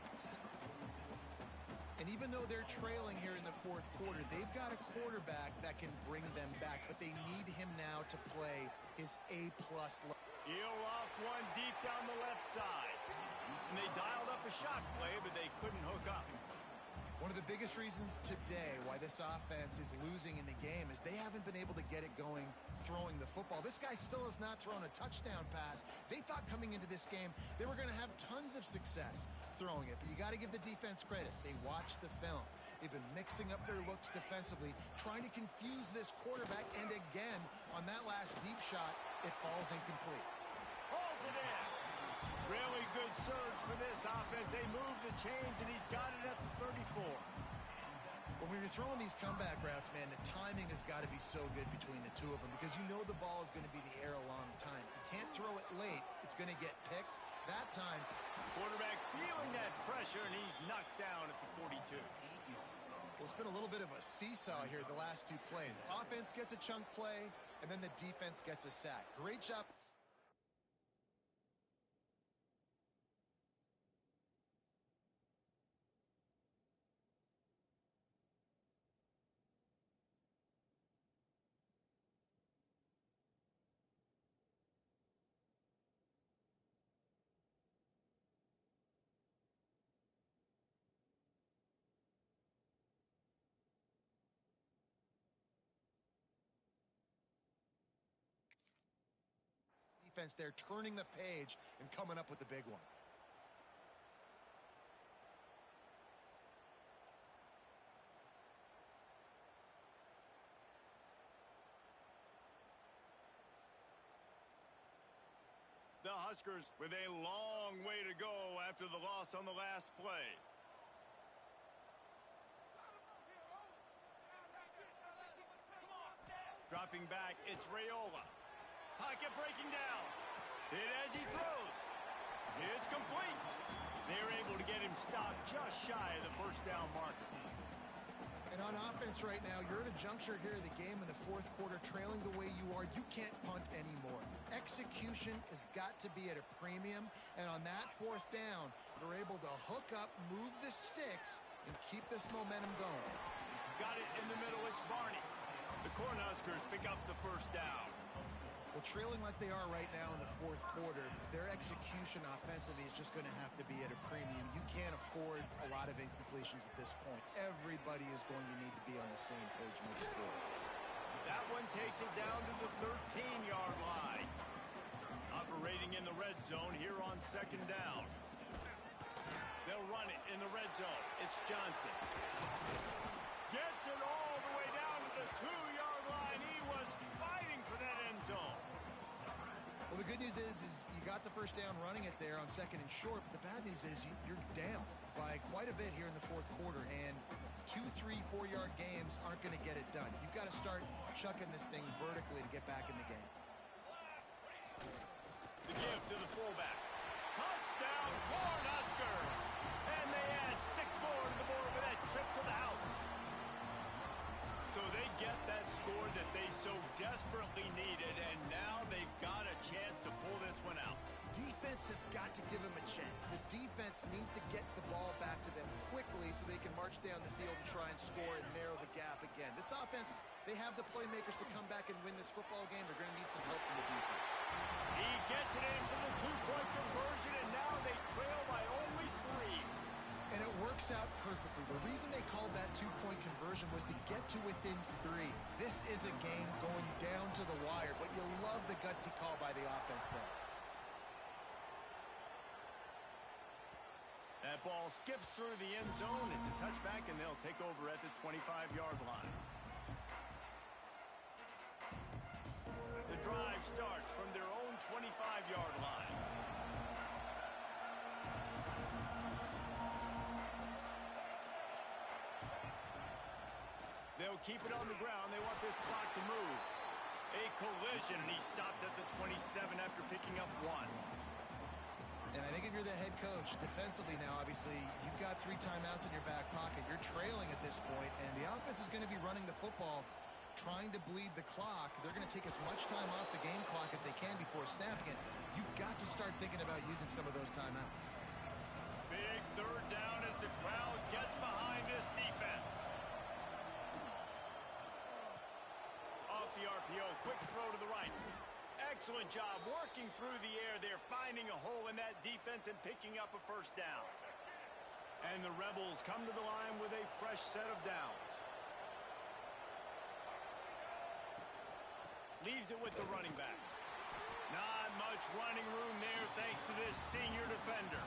And even though they're trailing here in the 4th quarter, they've got a quarterback that can bring them back, but they need him now to play his A-plus level. He'll off one deep down the left side. And they dialed up a shot play, but they couldn't hook up. One of the biggest reasons today why this offense is losing in the game is they haven't been able to get it going throwing the football. This guy still has not thrown a touchdown pass. They thought coming into this game they were going to have tons of success throwing it, but you got to give the defense credit. They watched the film. They've been mixing up their looks defensively, trying to confuse this quarterback, and again, on that last deep shot, it falls incomplete. Falls it in. Really good surge for this offense. They move the chains, and he's got it at the 34. When you're throwing these comeback routes, man, the timing has got to be so good between the two of them because you know the ball is going to be in the air a long time. You can't throw it late. It's going to get picked. That time, quarterback feeling that pressure, and he's knocked down at the 42. Well, it's been a little bit of a seesaw here the last two plays. Offense gets a chunk play, and then the defense gets a sack. Great job. Defense there turning the page and coming up with the big one. The Huskers with a long way to go after the loss on the last play. Dropping back, it's Raiola. Pocket breaking down. Hit as he throws. It's complete. They're able to get him stopped just shy of the first down marker. And on offense right now, you're at a juncture here of the game in the fourth quarter, trailing the way you are. You can't punt anymore. Execution has got to be at a premium. And on that fourth down, they're able to hook up, move the sticks, and keep this momentum going. Got it in the middle. It's Barney. The Cornhuskers pick up the first down. Well, trailing like they are right now in the fourth quarter, their execution offensively is just going to have to be at a premium. You can't afford a lot of incompletions at this point. Everybody is going to need to be on the same page moving forward. That one takes it down to the 13-yard line. Operating in the red zone here on second down. They'll run it in the red zone. It's Johnson. Gets it all the way down to the 2-yard line. He was fighting for that end zone. Well, the good news is you got the first down running it there on second and short, but the bad news is you're down by quite a bit here in the fourth quarter, and 2, 3, 4-yard gains aren't going to get it done. You've got to start chucking this thing vertically to get back in the game. The give to the fullback. Touchdown, Cornhuskers! And they add 6 more to the board with that trip to the house. So they get that score that they so desperately needed, and now they've got a chance to pull this one out. Defense has got to give them a chance. The defense needs to get the ball back to them quickly so they can march down the field and try and score and narrow the gap again. This offense, they have the playmakers to come back and win this football game. They're going to need some help from the defense. He gets it in for the 2-point conversion, and now they trail by only 3. And it works out perfectly. The reason they called that 2-point conversion was to get to within 3. This is a game going down to the wire, but you love the gutsy call by the offense there. That ball skips through the end zone. It's a touchback, and they'll take over at the 25-yard line. The drive starts from their own 25-yard line. They'll keep it on the ground. They want this clock to move. A collision, and he stopped at the 27 after picking up 1. And I think if you're the head coach, defensively now, obviously, you've got 3 timeouts in your back pocket. You're trailing at this point, and the offense is going to be running the football, trying to bleed the clock. They're going to take as much time off the game clock as they can before snapping it. You've got to start thinking about using some of those timeouts. Big third down as the crowd gets behind this defense. Off the RPO, quick throw to the right. Excellent job working through the air. They're finding a hole in that defense and picking up a first down. And the Rebels come to the line with a fresh set of downs. Leaves it with the running back. Not much running room there thanks to this senior defender.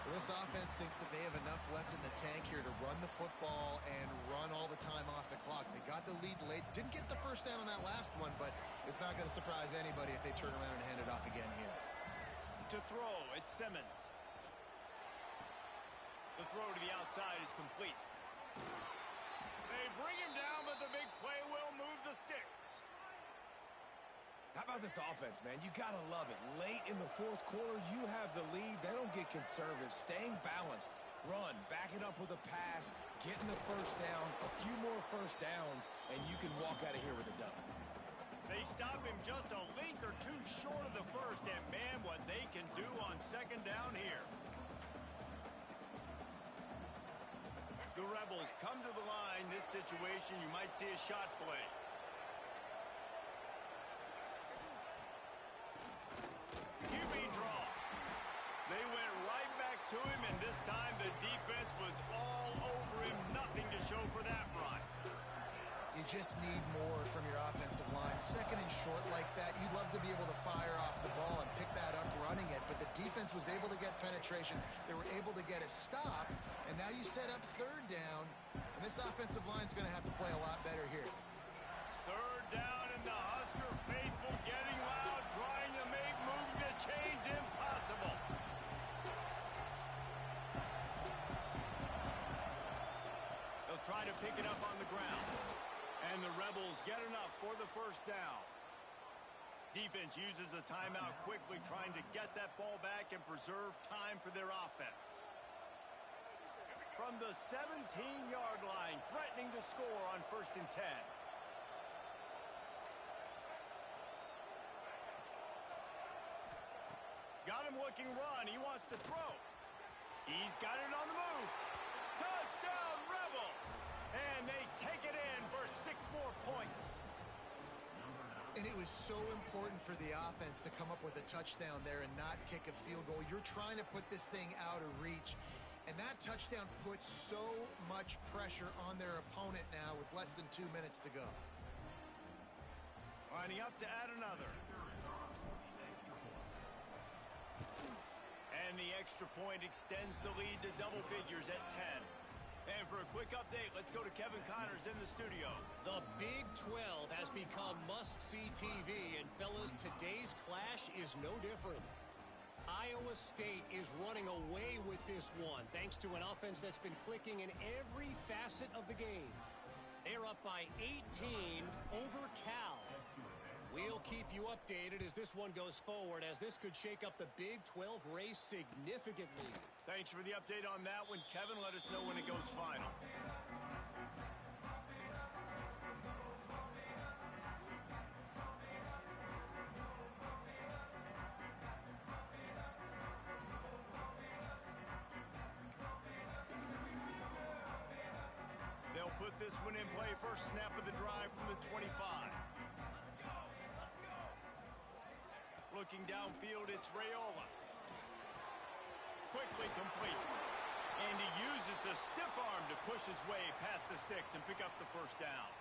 Well, this offense thinks that they have enough left in the tank here to run the football and run all the time off the clock. They got the lead late. Didn't get the first down on that last one, but it's not going to surprise anybody if they turn around and hand it off again here. To throw, it's Simmons. The throw to the outside is complete. They bring him down, but the big play will move the sticks. How about this offense, man? You got to love it. Late in the fourth quarter, you have the lead. They don't get conservative. Staying balanced. Run, back it up with a pass, getting the first down, a few more first downs, and you can walk out of here with a dub. They stop him just a length or two short of the first, and man, what they can do on second down here. The Rebels come to the line. This situation, you might see a shot play. QB draw. They went right back to him, and this time the defense was all over him. Nothing to show for that run. You just need more from your offensive line. Second and short like that, you'd love to be able to fire off the ball and pick that up running it, but the defense was able to get penetration. They were able to get a stop, and now you set up third down, and this offensive line's going to have to play a lot better here. Third down, and the Husker faithful getting loud, trying to make moving the chains impossible. They'll try to pick it up on the ground. And the Rebels get enough for the first down. Defense uses a timeout quickly, trying to get that ball back and preserve time for their offense. From the 17-yard line, threatening to score on 1st and 10. Got him looking run. He wants to throw. He's got it on the move. Touchdown, Rebels! And they take it in for 6 more points. And it was so important for the offense to come up with a touchdown there and not kick a field goal. You're trying to put this thing out of reach. And that touchdown puts so much pressure on their opponent now with less than 2 minutes to go. Lining up to add another. And the extra point extends the lead to double figures at 10. And for a quick update, let's go to Kevin Connors in the studio. The Big 12 has become must-see TV, and fellas, today's clash is no different. Iowa State is running away with this one, thanks to an offense that's been clicking in every facet of the game. They're up by 18 over Cal. We'll keep you updated as this one goes forward, as this could shake up the Big 12 race significantly. Thanks for the update on that one, Kevin. Let us know when it goes final. They'll put this one in play. First snap of the drive from the 25. Looking downfield, it's Raiola. Quickly complete. And he uses the stiff arm to push his way past the sticks and pick up the first down.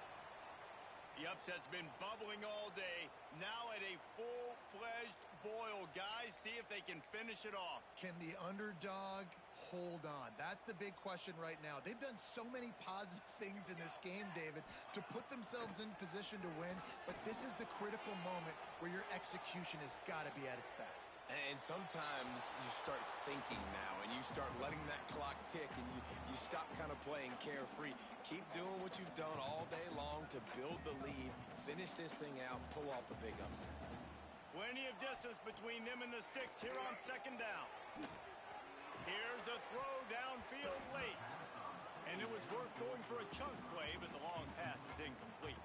The upset's been bubbling all day. Now at a full-fledged boil. Guys, see if they can finish it off. Can the underdog hold on? That's the big question right now. They've done so many positive things in this game, David, to put themselves in position to win, but this is the critical moment where your execution has got to be at its best. And sometimes you start thinking now, and you start letting that clock tick, and you stop kind of playing carefree. Keep doing what you've done all day long to build the lead, finish this thing out, pull off the big upset. Plenty of distance between them and the sticks here on second down. Here's a throw downfield late. And it was worth going for a chunk play, but the long pass is incomplete.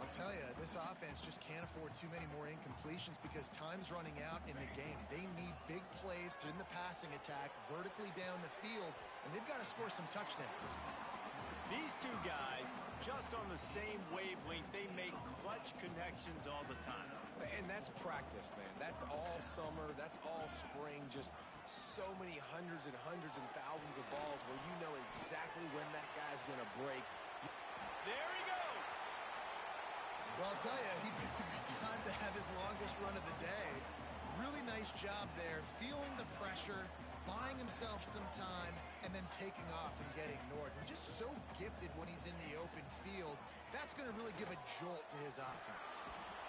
I'll tell you, this offense just can't afford too many more incompletions because time's running out in the game. They need big plays in the passing attack, vertically down the field, and they've got to score some touchdowns. These two guys, just on the same wavelength, they make clutch connections all the time. And that's practice, man. That's all summer. That's all spring. Just so many hundreds and thousands of balls where you know exactly when that guy's going to break. There he goes. Well, I'll tell you, he picked a good time to have his longest run of the day. Really nice job there, feeling the pressure, buying himself some time, and then taking off and getting north. And just so gifted when he's in the open field. That's going to really give a jolt to his offense.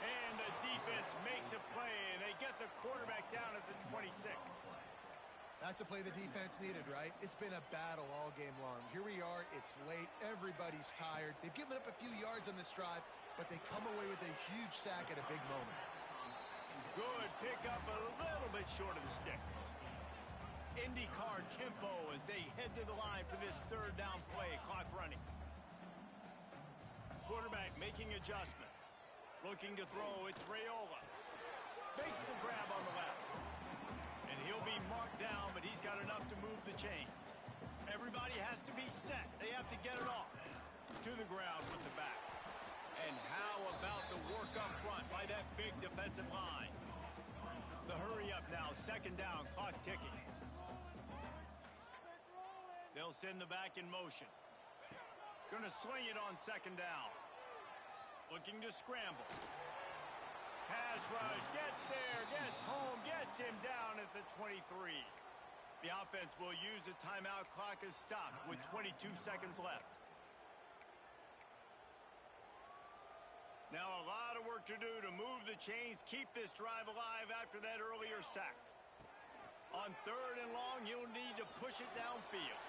And the defense makes a play, and they get the quarterback down at the 26. That's a play the defense needed, right? It's been a battle all game long. Here we are. It's late. Everybody's tired. They've given up a few yards on this drive, but they come away with a huge sack at a big moment. Good pick up a little bit short of the sticks. IndyCar tempo as they head to the line for this third down play. Clock running. Quarterback making adjustments. Looking to throw. It's Raiola. Makes the grab on the left. And he'll be marked down, but he's got enough to move the chains. Everybody has to be set. They have to get it off. To the ground with the back. And how about the work up front by that big defensive line? The hurry up now. Second down. Clock ticking. They'll send the back in motion. Going to swing it on second down. Looking to scramble. Pass rush, gets there, gets home, gets him down at the 23. The offense will use a timeout. Clock is stopped with 22 seconds left. Now a lot of work to do to move the chains, keep this drive alive after that earlier sack. On third and long, he'll need to push it downfield.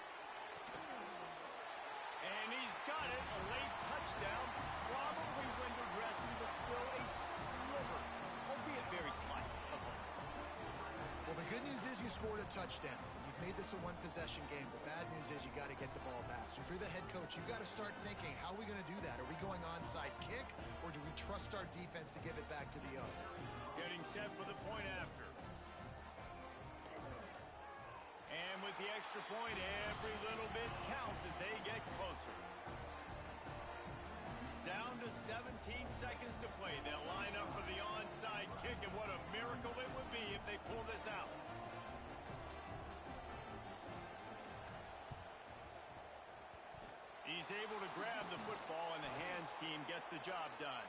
And he's got it, a late touchdown, probably window dressing, but still a sliver, albeit very slight. Well, the good news is you scored a touchdown. You've made this a one-possession game. The bad news is you got to get the ball back. So if you're the head coach, you got to start thinking, how are we going to do that? Are we going onside kick, or do we trust our defense to give it back to the other? Getting set for the point after. And with the extra point, every little bit counts as they get closer. Down to 17 seconds to play. They'll line up for the onside kick, and what a miracle it would be if they pull this out. He's able to grab the football, and the hands team gets the job done.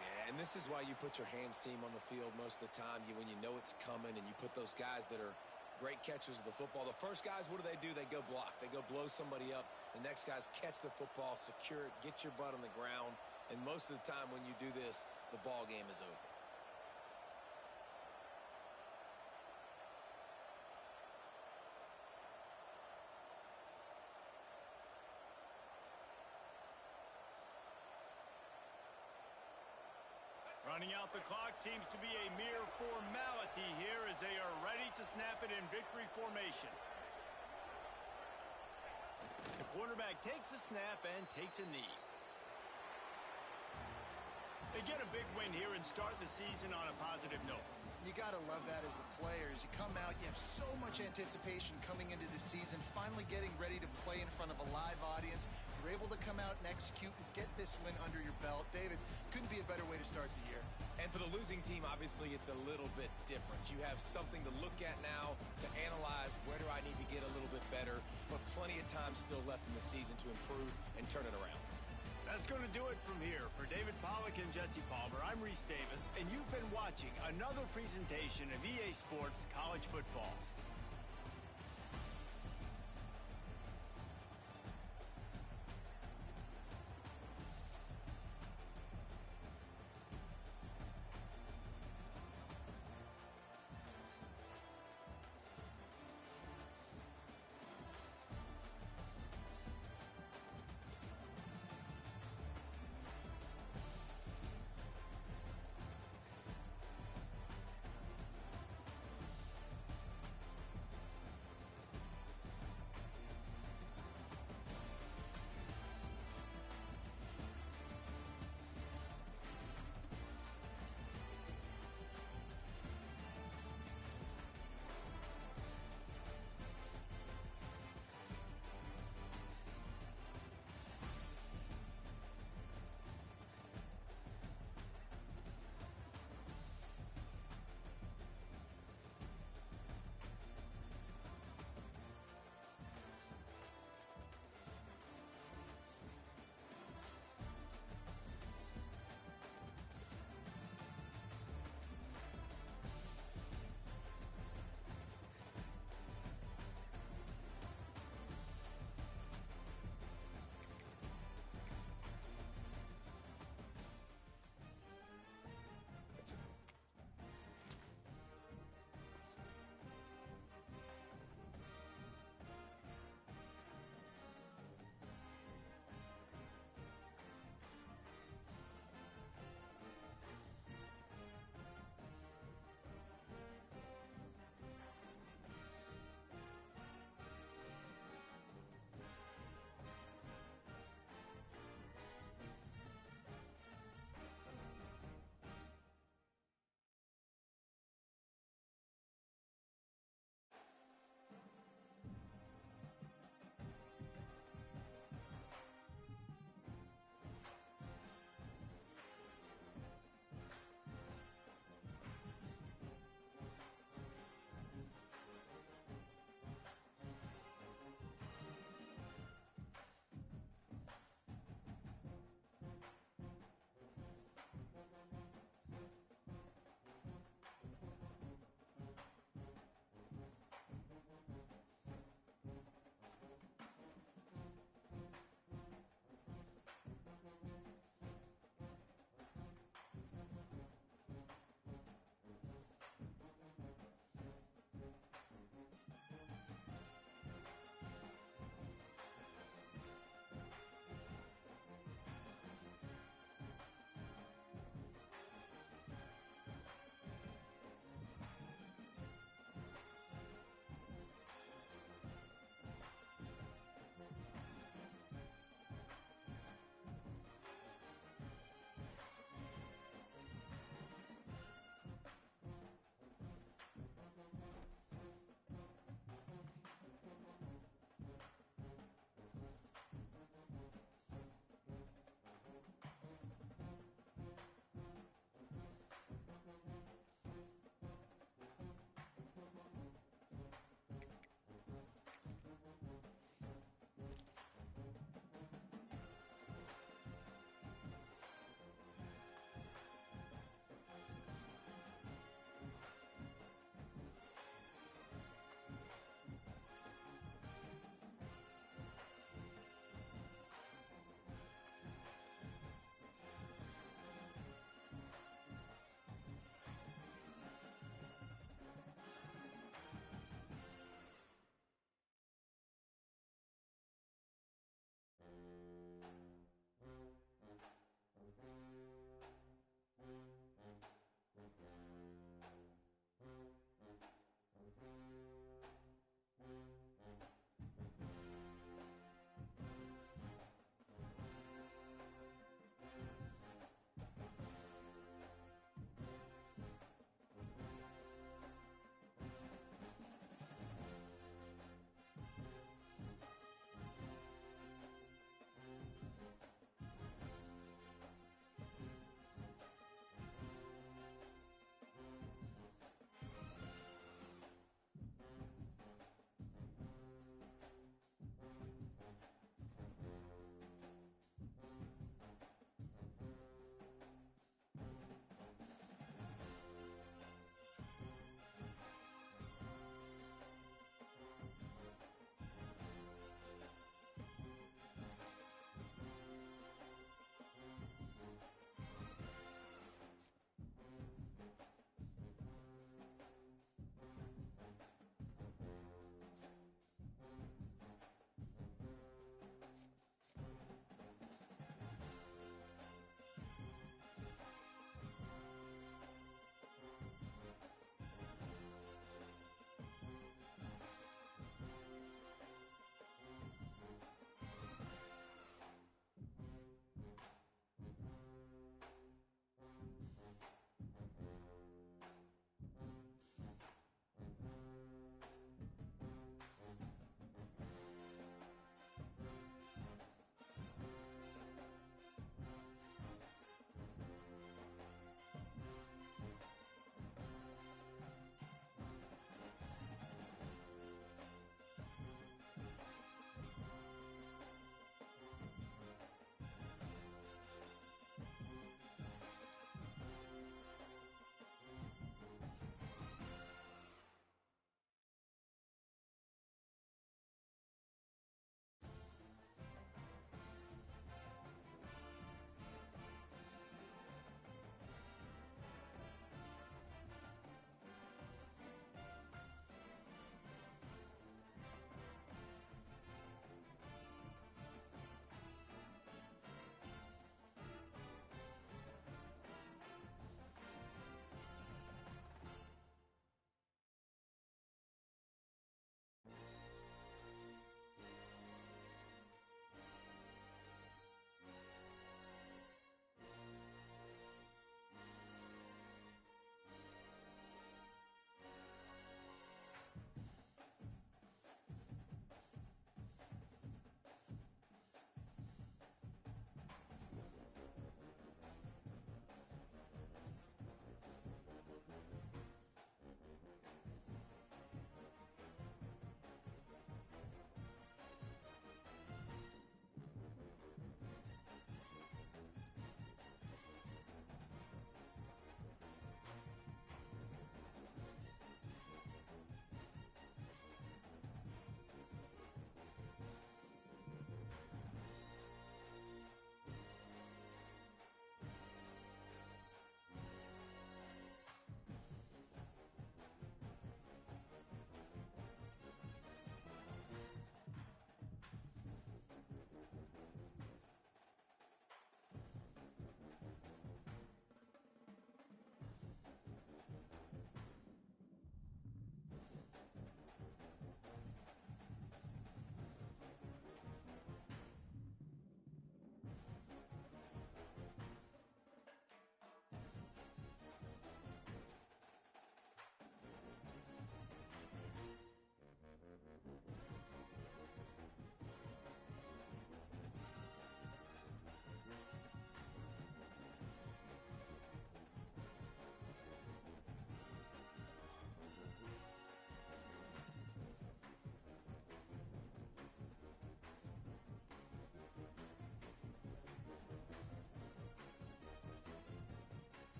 Yeah, and this is why you put your hands team on the field most of the time. When you know it's coming, and you put those guys that are great catchers of the football. The first guys, what do? They go block. They go blow somebody up. The next guys catch the football, secure it, get your butt on the ground. And most of the time when you do this, the ball game is over. Running out the clock seems to be a mere formality here as they are ready to snap it in victory formation. The quarterback takes a snap and takes a knee. They get a big win here and start the season on a positive note. You got to love that as the players. You come out, you have so much anticipation coming into the season, finally getting ready to play in front of a live audience. You're able to come out and execute and get this win under your belt. David, couldn't be a better way to start the year. And for the losing team, obviously, it's a little bit different. You have something to look at now to analyze where do I need to get a little bit better, but plenty of time still left in the season to improve and turn it around. That's going to do it from here. For David Pollack and Jesse Palmer, I'm Reese Davis, and you've been watching another presentation of EA Sports College Football.